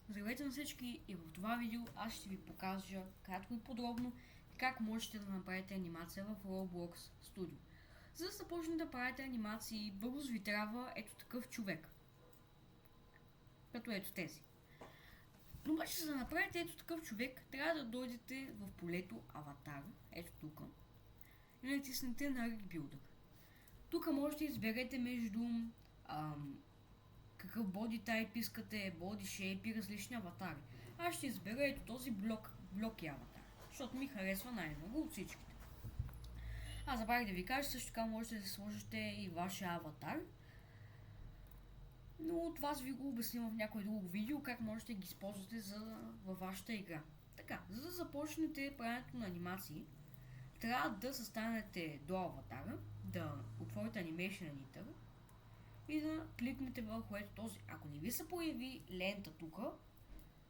Здравейте на всички и в това видео аз ще ви покажа кратко и подробно как можете да направите анимация в Roblox Studio. За да започнете да правите анимации, бързо ви трябва ето такъв човек. Като ето тези. Но обаче за да направите ето такъв човек, трябва да дойдете в полето аватар, ето тук, и натиснете на Rebuilder. Тук можете да изберете между какъв body type искате, body shape и различни аватари. Аз ще избера ето този блок и аватар, защото ми харесва най-много от всичките. Забравих да ви кажа, също така можете да сложите и вашия аватар, но това ви го обясним в някое друго видео, как можете да ги използвате във вашата игра. Така, за да започнете правенето на анимации, трябва да застанете до аватара, да отворите Animation Editor и да кликнете върху ето този. Ако не ви се появи лента тук,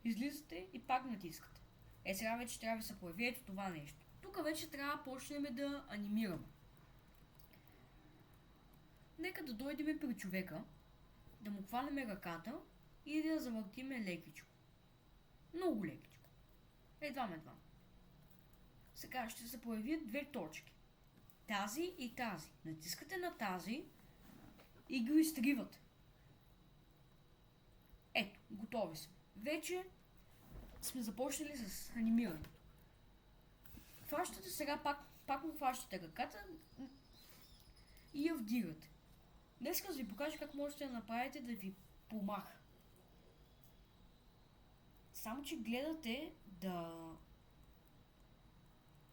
излизате и пак натискате. Сега вече трябва да се появи ето това нещо. Тук вече трябва да почнем да анимираме. Нека да дойдем при човека, да му хванем ръката и да завъртиме лекичко. Много лекичко. Едва. Сега ще се появят две точки. Тази и тази. Натискате на тази и го изтривате. Ето, готови сме. Вече сме започнали с анимирането. Хващате сега, пак му хващате ръката и я вдигате. Днес ще ви покажа как можете да направите да ви помаха. Само че гледате да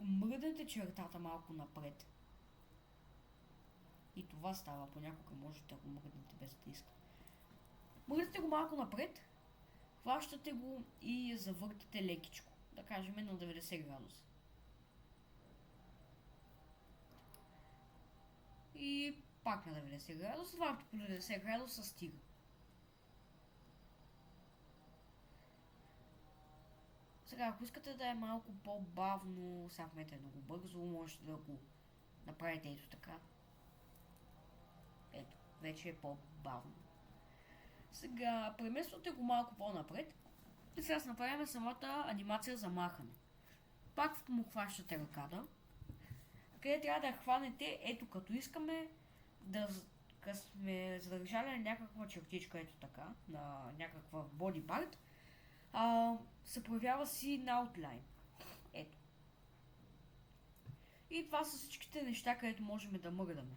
мръднете чертата малко напред. И това става, понякога можете да го мръднете без да искате. Мръднете го малко напред, хващате го и я завъртате лекичко, да кажем на 90 градуса. И пак на 90 градуса, това по 90 градуса стига. Сега, ако искате да е малко по-бавно, сега в момента е много бързо, можете да го направите ето така. Ето, вече е по-бавно. Сега, премествате го малко по-напред и сега направим самата анимация за махане. Пак му хващате ръката, къде трябва да я хванете, ето като искаме да сме задържали на някаква чертичка, ето така, на някаква body part, се появява си на outline. Ето. И това са всичките неща, където можем да мърдаме.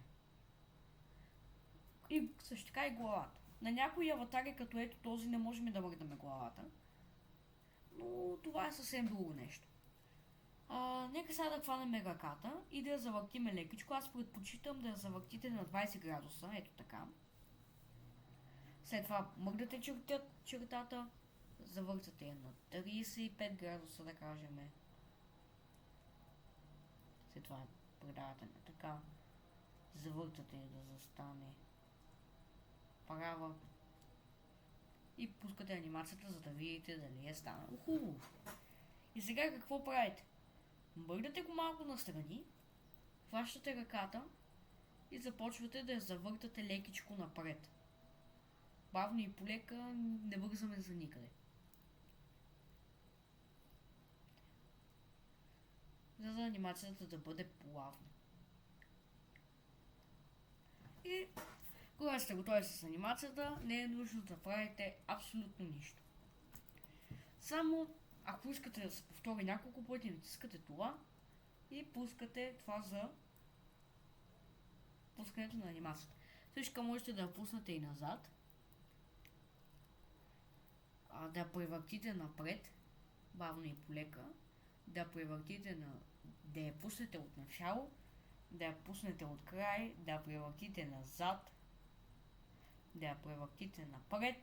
И също така и главата. На някои аватари, като ето този, не можем да мърдаме главата. Но това е съвсем друго нещо. Нека сега да хванем ръката и да я завъртиме лекичко. Аз предпочитам да я завъртите на 20 градуса, ето така. След това мърдате чертата, завъртате я на 35 градуса, да кажем. След това предавате на така. Завъртате я да застане права. И пускате анимацията, за да видите дали е станало хубаво. И сега какво правите? Мърдате го малко настрани, хващате ръката и започвате да я завъртате лекичко напред. Бавно и полека, не бързаме за никъде. За да анимацията да бъде плавна. И когато сте готови с анимацията, не е нужно да правите абсолютно нищо. Само ако искате да се повтори няколко пъти, натискате това и пускате това за пускането на анимацията. Също можете да я пуснете и назад, да я превъртите напред, бавно и полека, да я превъртите да я пуснете от начало, да я пуснете от край, да я превъртите назад, да я превъртите напред.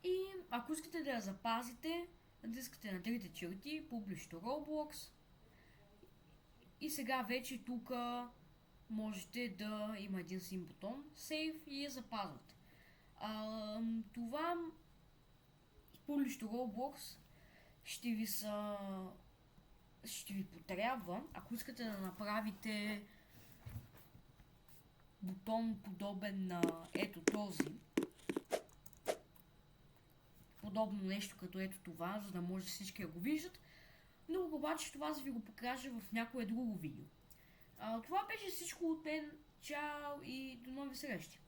И ако искате да я запазите, натискате на трите черти, Publish to Roblox. И сега вече тук можете да има един син бутон Save и я запазвате. Това Publish to Roblox ще ви потрябва, ако искате да направите бутон подобен на ето този. подобно нещо като ето това, за да може всички да го виждат. Но обаче това ще ви го покажа в някое друго видео. Това беше всичко от мен. Чао и до нови срещи!